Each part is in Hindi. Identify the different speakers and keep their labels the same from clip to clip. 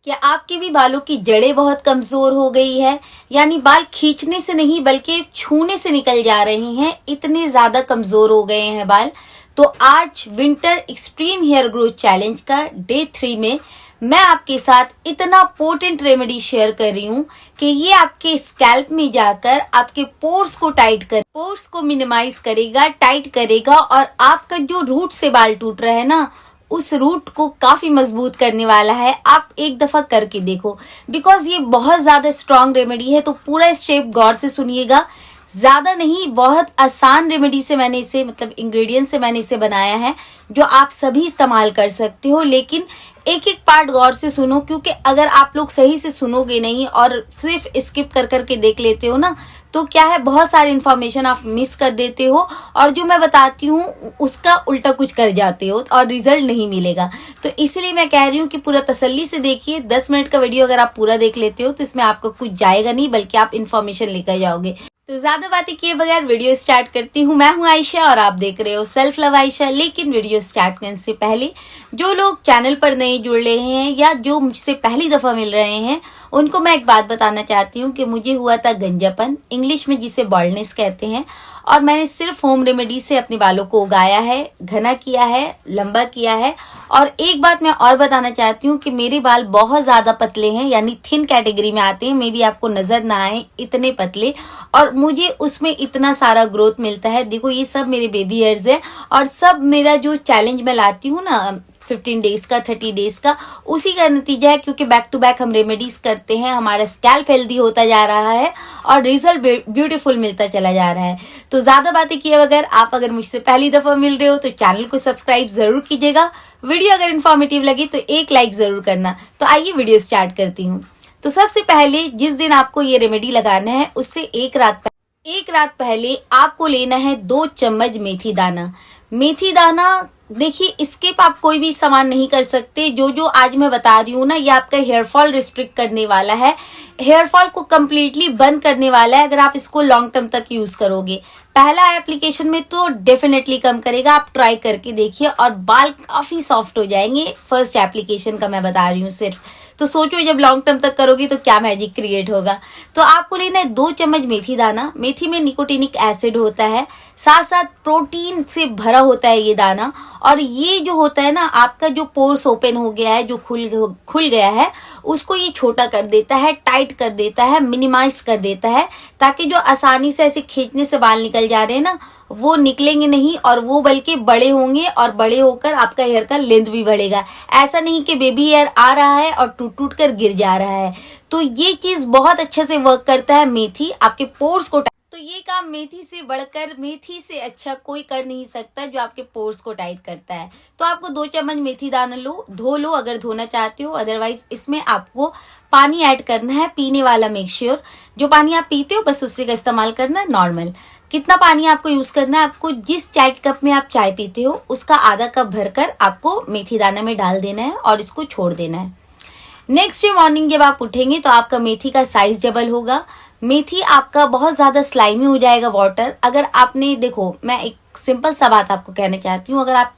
Speaker 1: क्या आपके भी बालों की जड़ें बहुत कमजोर हो गई है, यानी बाल खींचने से नहीं बल्कि छूने से निकल जा रहे हैं, इतने ज्यादा कमजोर हो गए हैं बाल। तो आज winter extreme hair growth challenge का डे 3 में मैं आपके साथ इतना पोटेंट रेमेडी शेयर कर रही हूँ कि ये आपके स्कैल्प में जाकर आपके पोर्स को टाइट कर पोर्स को मिनिमाइज करेगा, टाइट करेगा और आपका जो रूट से बाल टूट रहा है ना, उस रूट को काफी मजबूत करने वाला है। आप एक दफा करके देखो, बिकॉज ये बहुत ज्यादा स्ट्रॉन्ग रेमेडी है। तो पूरा स्टेप गौर से सुनिएगा, ज्यादा नहीं, बहुत आसान रेमेडी से मैंने इसे इंग्रेडिएंट से मैंने इसे बनाया है, जो आप सभी इस्तेमाल कर सकते हो। लेकिन एक एक पार्ट गौर से सुनो, क्योंकि अगर आप लोग सही से सुनोगे नहीं और सिर्फ स्किप कर करके देख लेते हो ना, तो क्या है, बहुत सारी इन्फॉर्मेशन आप मिस कर देते हो और जो मैं बताती हूँ उसका उल्टा कुछ कर जाते हो और रिजल्ट नहीं मिलेगा। तो इसलिए मैं कह रही हूँ कि पूरा तसल्ली से देखिए। 10 मिनट का वीडियो अगर आप पूरा देख लेते हो तो इसमें आपको कुछ जाएगा नहीं, बल्कि आप इन्फॉर्मेशन लेकर जाओगे। तो ज्यादा बातें किए बगैर वीडियो स्टार्ट करती हूँ। मैं हूँ आयशा और आप देख रहे हो सेल्फ लव आयशा। लेकिन वीडियो स्टार्ट करने से पहले जो लोग चैनल पर नए जुड़ रहे हैं या जो मुझसे पहली दफा मिल रहे हैं, उनको मैं एक बात बताना चाहती हूँ कि मुझे हुआ था गंजापन, इंग्लिश में जिसे बॉल्डनेस कहते हैं, और मैंने सिर्फ होम रेमेडी से अपने बालों को उगाया है, घना किया है, लंबा किया है। और एक बात मैं और बताना चाहती हूँ कि मेरे बाल बहुत ज्यादा पतले हैं, यानी थिन कैटेगरी में आते हैं। मे बी आपको नजर ना आए इतने पतले, और मुझे उसमें इतना सारा ग्रोथ मिलता है। देखो, ये सब मेरे बेबी हेयर्स है और सब मेरा जो चैलेंज मैं लाती हूँ ना 15 डेज का, 30 डेज का, उसी का नतीजा है। क्योंकि बैक टू बैक हम रेमेडीज करते हैं, हमारा स्कैल्प हेल्दी होता जा रहा है और रिजल्ट ब्यूटीफुल मिलता चला जा रहा है। तो ज्यादा बातें किए बगैर आप अगर मुझसे पहली दफा मिल रहे हो तो चैनल को सब्सक्राइब जरूर कीजिएगा। वीडियो अगर इन्फॉर्मेटिव लगी तो एक लाइक जरूर करना। तो आइए वीडियो स्टार्ट करती हूँ। तो सबसे पहले जिस दिन आपको ये रेमेडी लगाना है, उससे एक रात पहले आपको लेना है 2 चम्मच मेथी दाना। मेथी दाना, देखिए, स्किप आप कोई भी सामान नहीं कर सकते। जो आज मैं बता रही हूँ ना, ये आपका हेयर फॉल रिस्ट्रिक्ट करने वाला है, हेयर फॉल को कम्प्लीटली बंद करने वाला है अगर आप इसको लॉन्ग टर्म तक यूज करोगे। पहला एप्लीकेशन में तो डेफिनेटली कम करेगा, आप ट्राई करके देखिए और बाल काफी सॉफ्ट हो जाएंगे। फर्स्ट एप्लीकेशन का मैं बता रही हूँ सिर्फ। तो सोचो जब लॉन्ग टर्म तक करोगी तो क्या मैजिक क्रिएट होगा। तो आपको लेना है 2 चम्मच मेथी दाना। मेथी में निकोटिनिक एसिड होता है, साथ साथ प्रोटीन से भरा होता है ये दाना। और ये जो होता है ना, आपका जो पोर्स ओपन हो गया है, जो खुल गया है, उसको ये छोटा कर देता है, टाइट कर देता है, मिनिमाइज कर देता है, ताकि जो आसानी से ऐसे खींचने से बाल निकल जा रहे हैं ना, वो निकलेंगे नहीं और वो बल्कि बड़े होंगे और बड़े होकर आपका हेयर का लेंथ भी बढ़ेगा। ऐसा नहीं कि बेबी हेयर आ रहा है और टूट टूट कर गिर जा रहा है। तो ये चीज बहुत अच्छे से वर्क करता है मेथी आपके पोर्स को। तो ये काम मेथी से बढ़कर, मेथी से अच्छा कोई कर नहीं सकता जो आपके पोर्स को टाइट करता है। तो आपको 2 चम्मच मेथी दाना लो, धो लो अगर धोना चाहते हो, अदरवाइज इसमें आपको पानी ऐड करना है, पीने वाला। मेक श्योर जो पानी आप पीते हो बस उसी का इस्तेमाल करना है, नॉर्मल। कितना पानी आपको यूज करना है, आपको जिस चाय कप में आप चाय पीते हो उसका आधा कप भरकर आपको मेथी दाना में डाल देना है और इसको छोड़ देना है। नेक्स्ट डे मॉर्निंग जब आप उठेंगे तो आपका मेथी का साइज डबल होगा। मेथी आपका बहुत ज्यादा स्लाइमी हो जाएगा वाटर। अगर आपने, देखो, मैं एक सिंपल सा बात आपको कहना चाहती हूँ, अगर आप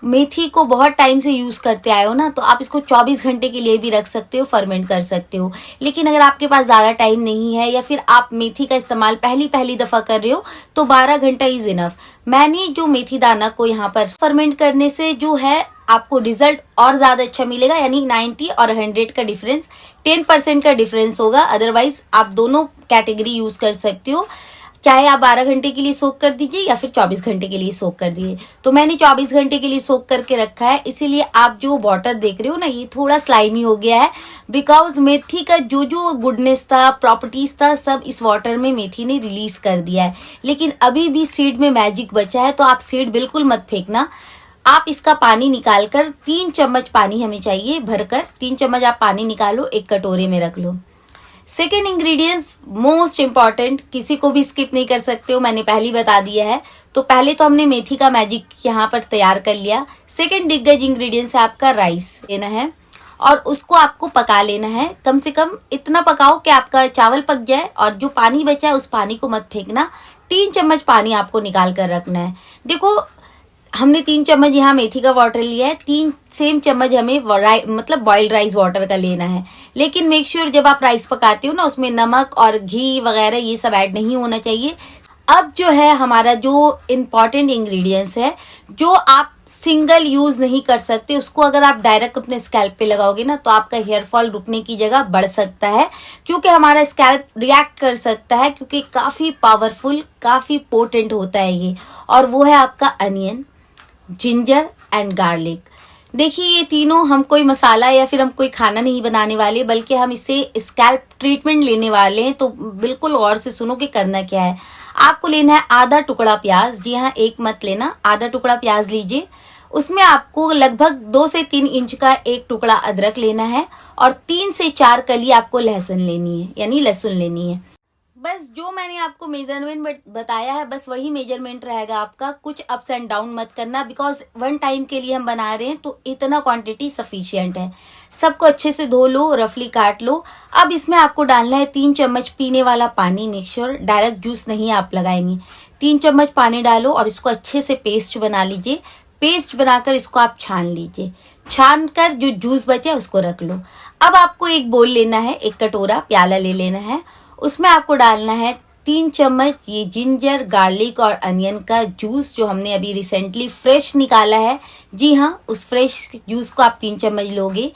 Speaker 1: मेथी को बहुत टाइम से यूज करते आए हो ना, तो आप इसको 24 घंटे के लिए भी रख सकते हो, फर्मेंट कर सकते हो। लेकिन अगर आपके पास ज्यादा टाइम नहीं है या फिर आप मेथी का इस्तेमाल पहली दफा कर रहे हो, तो 12 घंटा इज इनफ। मैंने जो मेथी दाना को यहाँ पर फर्मेंट करने से जो है आपको रिजल्ट और ज्यादा अच्छा मिलेगा, यानी 90 और 100 का डिफरेंस, 10% का डिफरेंस होगा। अदरवाइज आप दोनों कैटेगरी यूज कर सकते हो, चाहे आप 12 घंटे के लिए सोक कर दीजिए या फिर 24 घंटे के लिए सोक कर दीजिए। तो मैंने 24 घंटे के लिए सोक करके रखा है, इसीलिए आप जो वाटर देख रहे हो ना, ये थोड़ा स्लाइमी हो गया है, बिकॉज मेथी का जो गुडनेस था, प्रॉपर्टीज था, सब इस वाटर में मेथी ने रिलीज कर दिया है। लेकिन अभी भी सीड में मैजिक बचा है, तो आप सीड बिल्कुल मत फेंकना। आप इसका पानी निकालकर, 3 चम्मच पानी हमें चाहिए भरकर, 3 चम्मच आप पानी निकालो, एक कटोरे में रख लो। सेकेंड इंग्रेडिएंट्स मोस्ट इम्पॉर्टेंट, किसी को भी स्किप नहीं कर सकते हो, मैंने पहले बता दिया है। तो पहले तो हमने मेथी का मैजिक यहाँ पर तैयार कर लिया। सेकेंड दिग्गज इंग्रेडिएंट्स है आपका राइस लेना है और उसको आपको पका लेना है। कम से कम इतना पकाओ कि आपका चावल पक जाए और जो पानी बचा है उस पानी को मत फेंकना। 3 चम्मच पानी आपको निकाल कर रखना है। देखो, हमने 3 चम्मच यहाँ मेथी का वाटर लिया है, 3 सेम चम्मच हमें मतलब बॉइल्ड राइस वाटर का लेना है। लेकिन मेक श्योर जब आप राइस पकाते हो ना, उसमें नमक और घी वगैरह ये सब ऐड नहीं होना चाहिए। अब जो है हमारा जो इम्पॉर्टेंट इंग्रेडिएंट्स है, जो आप सिंगल यूज नहीं कर सकते, उसको अगर आप डायरेक्ट अपने स्कैल्प पे लगाओगे ना तो आपका हेयर फॉल रुकने की जगह बढ़ सकता है, क्योंकि हमारा स्कैल्प रिएक्ट कर सकता है, क्योंकि काफी पावरफुल, काफी पोटेंट होता है ये। और वो है आपका अनियन, जिंजर एंड गार्लिक। देखिए ये तीनों, हम कोई मसाला या फिर हम कोई खाना नहीं बनाने वाले, बल्कि हम इसे स्कैल्प ट्रीटमेंट लेने वाले हैं। तो बिल्कुल गौर से सुनो कि करना क्या है। आपको लेना है आधा टुकड़ा प्याज, जी हाँ एक मत लेना, आधा टुकड़ा प्याज लीजिए। उसमें आपको लगभग 2 से 3 इंच का एक टुकड़ा अदरक लेना है और 3 से 4 कली आपको लहसुन लेनी है, यानी लहसुन लेनी है। बस जो मैंने आपको मेजरमेंट बताया है, बस वही मेजरमेंट रहेगा आपका। कुछ अप्स एंड डाउन मत करना, बिकॉज 1 टाइम के लिए हम बना रहे हैं तो इतना क्वांटिटी सफिशिएंट है। सबको अच्छे से धो लो, रफली काट लो। अब इसमें आपको डालना है 3 चम्मच पीने वाला पानी। मेक श्योर डायरेक्ट जूस नहीं आप लगाएंगे। 3 चम्मच पानी डालो और इसको अच्छे से पेस्ट बना लीजिए। पेस्ट बनाकर इसको आप छान लीजिए। छान कर जो जूस बचे उसको रख लो। अब आपको एक बोल लेना है, एक कटोरा प्याला ले लेना है। उसमें आपको डालना है 3 चम्मच ये जिंजर, गार्लिक और अनियन का जूस, जो हमने अभी रिसेंटली फ्रेश निकाला है। जी हाँ, उस फ्रेश जूस को आप 3 चम्मच लोगे।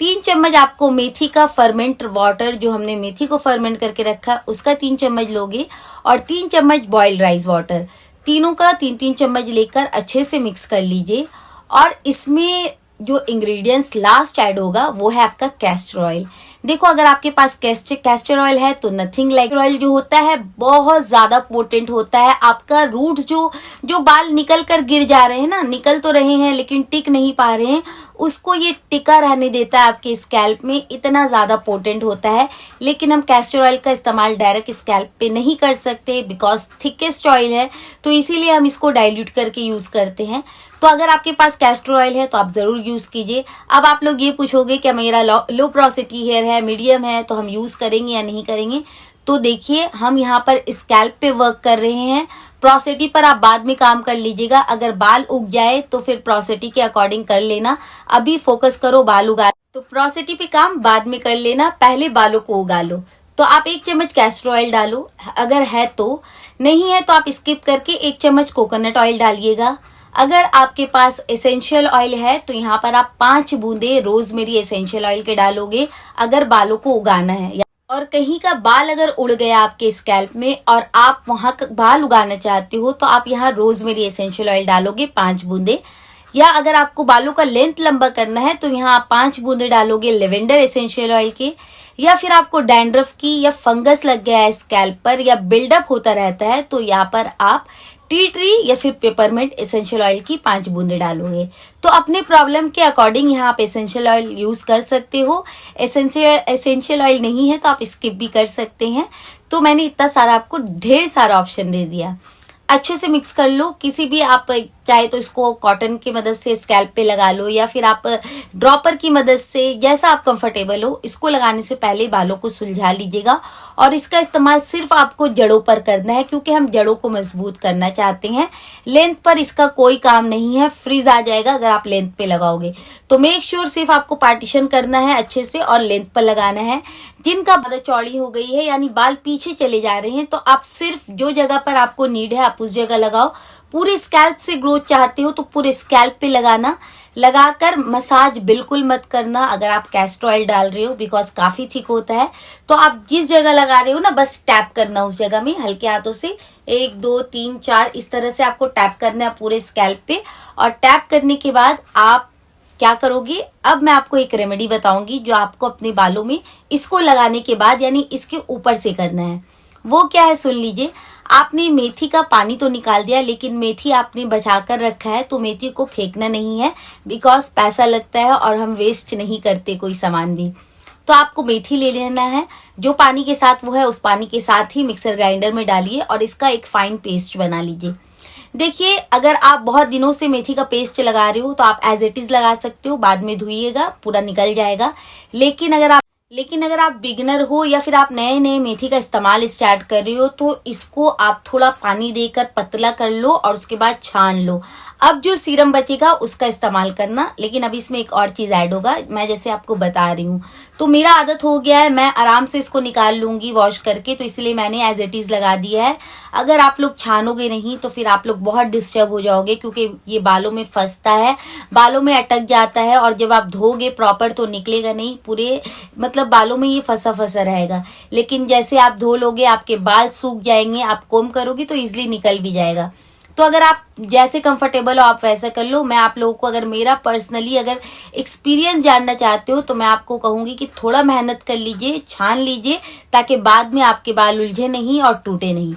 Speaker 1: 3 चम्मच आपको मेथी का फर्मेंट वाटर, जो हमने मेथी को फर्मेंट करके रखा, उसका 3 चम्मच लोगे। और 3 चम्मच बॉइल्ड राइस वाटर, तीनों का 3-3 चम्मच लेकर अच्छे से मिक्स कर लीजिए। और इसमें जो इंग्रेडिएंट्स लास्ट ऐड होगा वो है आपका कैस्टर ऑयल। देखो अगर आपके पास कैस्टर ऑयल है तो नथिंग लाइक ऑयल जो होता है बहुत ज्यादा पोटेंट होता है। आपका रूट्स जो बाल निकल कर गिर जा रहे हैं ना, निकल तो रहे हैं लेकिन टिक नहीं पा रहे हैं, उसको ये टिका रहने देता है आपके स्कैल्प में, इतना ज्यादा पोटेंट होता है। लेकिन हम कैस्टर ऑयल का इस्तेमाल डायरेक्ट स्कैल्प पे नहीं कर सकते, बिकॉज थिकेस्ट ऑयल है, तो इसीलिए हम इसको डाइल्यूट करके यूज करते हैं। तो अगर आपके पास कैस्टर ऑयल है तो आप जरूर यूज कीजिए। अब आप लोग ये पूछोगे कि मेरा लो पोरोसिटी हेयर है, मीडियम है, तो हम यूज करेंगे या नहीं करेंगे। तो देखिए हम यहाँ पर स्कैल्प पे वर्क कर रहे हैं, पोरोसिटी पर आप बाद में काम कर लीजिएगा। अगर बाल उग जाए तो फिर पोरोसिटी के अकॉर्डिंग कर लेना, अभी फोकस करो बाल उगा। तो पोरोसिटी पे काम बाद में कर लेना, पहले बालों को उगा लो। तो आप 1 चम्मच कैस्टर ऑयल डालो, अगर है तो, नहीं है तो आप स्किप करके 1 चम्मच कोकोनट ऑयल डालिएगा। अगर आपके पास एसेंशियल ऑयल है तो यहाँ पर आप 5 बूंदे रोजमेरी एसेंशियल ऑयल के डालोगे, अगर बालों को उगाना है। और कहीं का बाल अगर उड़ गया आपके स्कैल्प में और आप वहां बाल उगाना चाहते हो तो आप यहाँ रोजमेरी एसेंशियल ऑयल डालोगे 5 बूंदे। या अगर आपको बालों का लेंथ लंबा करना है तो यहाँ आप 5 बूंदे डालोगे लेवेंडर एसेंशियल ऑयल के। या फिर आपको डैंड्रफ की या फंगस लग गया है स्कैल्प पर या बिल्डअप होता रहता है तो यहाँ पर आप टी ट्री या फिर पेपरमिंट एसेंशियल ऑयल की 5 बूंदे डालोगे। तो अपने प्रॉब्लम के अकॉर्डिंग यहाँ आप एसेंशियल ऑयल यूज कर सकते हो। एसेंशियल ऑयल नहीं है तो आप स्किप भी कर सकते हैं। तो मैंने इतना सारा आपको ढेर सारा ऑप्शन दे दिया। अच्छे से मिक्स कर लो। किसी भी आप चाहे तो इसको कॉटन की मदद से स्कैल्प पे लगा लो या फिर आप ड्रॉपर की मदद से, जैसा आप कंफर्टेबल हो। इसको लगाने से पहले बालों को सुलझा लीजिएगा और इसका इस्तेमाल सिर्फ आपको जड़ों पर करना है, क्योंकि हम जड़ों को मजबूत करना चाहते हैं। लेंथ पर इसका कोई काम नहीं है, फ्रीज आ जाएगा अगर आप लेंथ पे लगाओगे। तो मेक श्योर सिर्फ आपको पार्टीशन करना है अच्छे से और लेंथ पर लगाना है। जिनका बाल चौड़ी हो गई है यानी बाल पीछे चले जा रहे हैं तो आप सिर्फ जो जगह पर आपको नीड है आप उस जगह लगाओ। पूरे स्कैल्प से ग्रोथ चाहते हो तो पूरे स्कैल्प पे लगाना, लगाकर मसाज बिल्कुल मत करना अगर आप कैस्टर ऑयल डाल रहे हो, बिकॉज काफी थिक होता है। तो आप जिस जगह लगा रहे हो ना बस टैप करना उस जगह में हल्के हाथों से, 1 2 3 4 इस तरह से आपको टैप करना है पूरे स्कैल्प पे। और टैप करने के बाद आप क्या करोगे, अब मैं आपको एक रेमेडी बताऊंगी जो आपको अपने बालों में इसको लगाने के बाद यानी इसके ऊपर से करना है। वो क्या है सुन लीजिए। आपने मेथी का पानी तो निकाल दिया, लेकिन मेथी आपने बचा कर रखा है तो मेथी को फेंकना नहीं है, बिकॉज पैसा लगता है और हम वेस्ट नहीं करते कोई सामान भी। तो आपको मेथी ले लेना है, जो पानी के साथ वो है उस पानी के साथ ही मिक्सर ग्राइंडर में डालिए और इसका एक फाइन पेस्ट बना लीजिए। देखिए अगर आप बहुत दिनों से मेथी का पेस्ट लगा रहे हो तो आप एज इट इज लगा सकते हो, बाद में धोइएगा पूरा निकल जाएगा। लेकिन लेकिन अगर आप बिगिनर हो या फिर आप नए नए मेथी का इस्तेमाल स्टार्ट कर रहे हो तो इसको आप थोड़ा पानी देकर पतला कर लो और उसके बाद छान लो। अब जो सीरम बचेगा उसका इस्तेमाल करना, लेकिन अब इसमें एक और चीज ऐड होगा, मैं जैसे आपको बता रही हूँ। तो मेरा आदत हो गया है, मैं आराम से इसको निकाल लूंगी वॉश करके, तो इसलिए मैंने एज इट इज लगा दिया है। अगर आप लोग छानोगे नहीं तो फिर आप लोग बहुत डिस्टर्ब हो जाओगे, क्योंकि ये बालों में फंसता है, बालों में अटक जाता है, और जब आप धोगे प्रॉपर तो निकलेगा नहीं, पूरे मतलब बालों में ये फंसा फंसा रहेगा। लेकिन जैसे आप धो लोगे आपके बाल सूख जाएंगे, आप कोम करोगे तो इजिली निकल भी जाएगा। तो अगर आप जैसे कंफर्टेबल हो आप वैसा कर लो। मैं आप लोगों को अगर मेरा पर्सनली अगर एक्सपीरियंस जानना चाहते हो तो मैं आपको कहूंगी कि थोड़ा मेहनत कर लीजिए, छान लीजिए, ताकि बाद में आपके बाल उलझे नहीं और टूटे नहीं।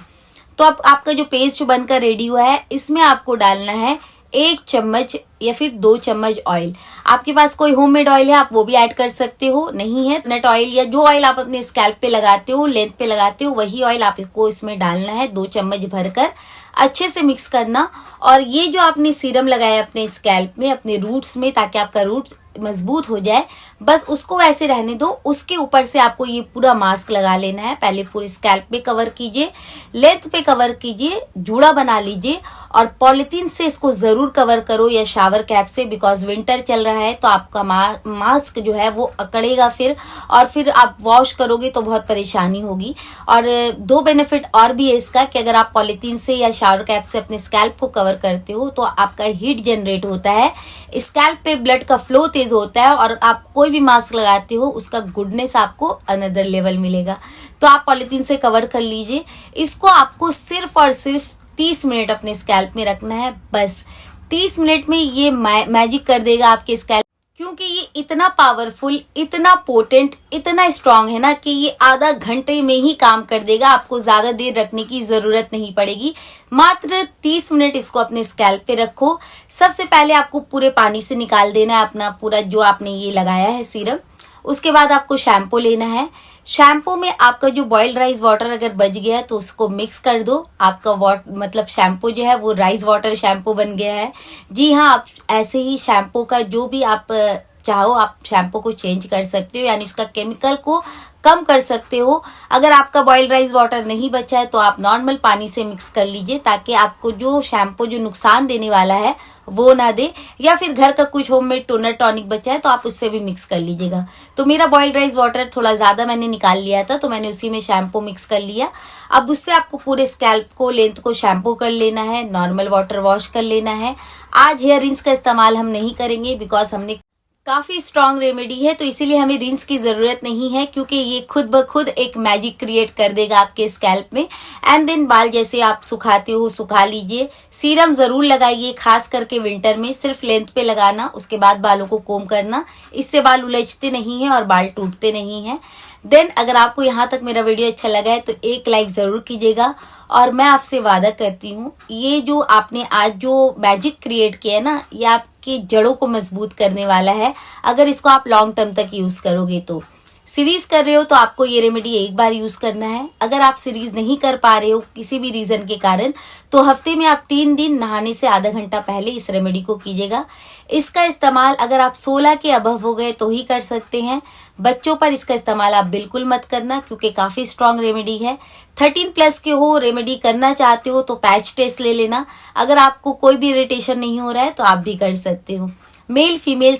Speaker 1: तो अब आपका जो पेस्ट बनकर रेडी हुआ है, इसमें आपको डालना है 1 चम्मच या फिर 2 चम्मच ऑयल। आपके पास कोई होममेड ऑयल है आप वो भी ऐड कर सकते हो, नहीं है नट ऑयल या जो ऑयल आप अपने स्कैल्प पे लगाते हो, लेंथ पे लगाते हो, वही ऑयल आपको इसमें डालना है। 2 चम्मच भरकर अच्छे से मिक्स करना। और ये जो आपने सीरम लगाया अपने स्कैल्प में, अपने रूट्स में, ताकि आपका रूट्स मजबूत हो जाए, बस उसको वैसे रहने दो। उसके ऊपर से आपको ये पूरा मास्क लगा लेना है। पहले पूरे स्कैल्प पे कवर कीजिए, लेंथ पे कवर कीजिए, जूड़ा बना लीजिए, और पॉलिथीन से इसको जरूर कवर करो या शावर कैप से, बिकॉज विंटर चल रहा है तो आपका मास्क जो है वो अकड़ेगा फिर, और फिर आप वॉश करोगे तो बहुत परेशानी होगी। और 2 बेनिफिट और भी है इसका, कि अगर आप पॉलिथीन से या शावर कैप से अपने स्कैल्प को कवर करते हो तो आपका हीट जनरेट होता है, स्कैल्प पे ब्लड का फ्लो तेज होता है, और आप कोई भी मास्क लगाते हो उसका गुडनेस आपको अनदर लेवल मिलेगा। तो आप पॉलिथीन से कवर कर लीजिए। इसको आपको सिर्फ और सिर्फ 30 मिनट अपने स्कैल्प में रखना है। बस 30 मिनट में ये मैजिक कर देगा आपके स्कैल्प, क्योंकि ये इतना पावरफुल, इतना पोटेंट, इतना स्ट्रांग है ना कि ये आधा घंटे में ही काम कर देगा। आपको ज्यादा देर रखने की जरूरत नहीं पड़ेगी। मात्र 30 मिनट इसको अपने स्कैल्प पे रखो। सबसे पहले आपको पूरे पानी से निकाल देना है अपना पूरा जो आपने ये लगाया है सीरम। उसके बाद आपको शैम्पू लेना है। शैम्पू में आपका जो बॉइल्ड राइस वाटर अगर बच गया है तो उसको मिक्स कर दो। आपका मतलब शैम्पू जो है वो राइस वाटर शैम्पू बन गया है। जी हाँ, आप ऐसे ही शैम्पू का जो भी आप चाहो आप शैम्पू को चेंज कर सकते हो, यानी उसका केमिकल को कम कर सकते हो। अगर आपका बॉइल्ड राइस वाटर नहीं बचा है तो आप नॉर्मल पानी से मिक्स कर लीजिए, ताकि आपको जो शैम्पू जो नुकसान देने वाला है वो ना दे। या फिर घर का कुछ होममेड टोनर टॉनिक बचा है तो आप उससे भी मिक्स कर लीजिएगा। तो मेरा बॉइल्ड राइस वाटर थोड़ा ज्यादा मैंने निकाल लिया था तो मैंने उसी में शैम्पू मिक्स कर लिया। अब उससे आपको पूरे स्कैल्प को, लेंथ को शैम्पू कर लेना है, नॉर्मल वाटर वॉश कर लेना है। आज हेयर रिंस का इस्तेमाल हम नहीं करेंगे, बिकॉज हमने काफी स्ट्रॉन्ग रेमेडी है तो इसीलिए हमें रिंस की जरूरत नहीं है, क्योंकि ये खुद ब खुद एक मैजिक क्रिएट कर देगा आपके स्कैल्प में। एंड देन बाल जैसे आप सुखाते हो सुखा लीजिए। सीरम जरूर लगाइए, खास करके विंटर में, सिर्फ लेंथ पे लगाना, उसके बाद बालों को कोम करना। इससे बाल उलझते नहीं है और बाल टूटते नहीं है। देन अगर आपको यहाँ तक मेरा वीडियो अच्छा लगा है तो एक लाइक जरूर कीजिएगा। और मैं आपसे वादा करती हूँ, ये जो आपने आज जो मैजिक क्रिएट किया है ना, ये आपकी जड़ों को मजबूत करने वाला है। अगर इसको आप लॉन्ग टर्म तक यूज करोगे तो, सीरीज कर रहे हो तो आपको ये रेमेडी एक बार यूज करना है। अगर आप सीरीज नहीं कर पा रहे हो किसी भी रीजन के कारण, तो हफ्ते में आप 3 दिन नहाने से आधा घंटा पहले इस रेमेडी को कीजिएगा। इसका इस्तेमाल अगर आप 16 के अबव हो गए तो ही कर सकते हैं। बच्चों पर इसका इस्तेमाल आप बिल्कुल मत करना, क्योंकि काफी स्ट्रांग रेमेडी है। 13 प्लस के हो, रेमेडी करना चाहते हो तो पैच टेस्ट ले लेना। अगर आपको कोई भी इरिटेशन नहीं हो रहा है तो आप भी कर सकते हो। मेल फीमेल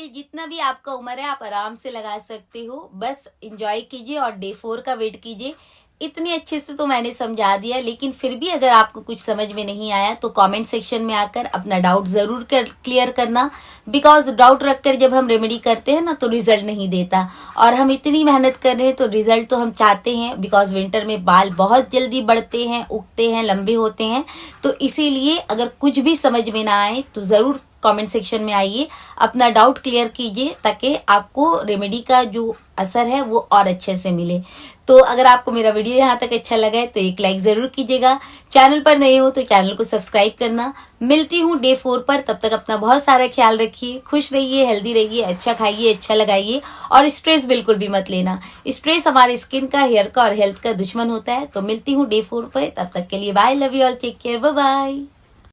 Speaker 1: जितना भी आपका उम्र है आप आराम से लगा सकते हो। बस एंजॉय कीजिए और डे 4 का वेट कीजिए। इतने अच्छे से तो मैंने समझा दिया, लेकिन फिर भी अगर आपको कुछ समझ में नहीं आया तो कमेंट सेक्शन में आकर अपना डाउट जरूर क्लियर करना। बिकॉज डाउट रखकर जब हम रेमेडी करते हैं ना तो रिजल्ट नहीं देता, और हम इतनी मेहनत कर रहे हैं तो रिजल्ट तो हम चाहते हैं। बिकॉज विंटर में बाल बहुत जल्दी बढ़ते हैं, उगते हैं, लंबे होते हैं। तो इसीलिए अगर कुछ भी समझ में ना आए तो जरूर कमेंट सेक्शन में आइए, अपना डाउट क्लियर कीजिए, ताकि आपको रेमेडी का जो असर है वो और अच्छे से मिले। तो अगर आपको मेरा वीडियो यहाँ तक अच्छा लगा है तो एक लाइक जरूर कीजिएगा। चैनल पर नए हो तो चैनल को सब्सक्राइब करना। मिलती हूँ डे 4 पर, तब तक अपना बहुत सारा ख्याल रखिए, खुश रहिए, हेल्दी रहिए, अच्छा खाइए, अच्छा लगाइए, और स्ट्रेस बिल्कुल भी मत लेना। स्ट्रेस हमारे स्किन का, हेयर का और हेल्थ का दुश्मन होता है। तो मिलती हूँ डे 4 पर, तब तक के लिए bye, love you all, take care, bye bye.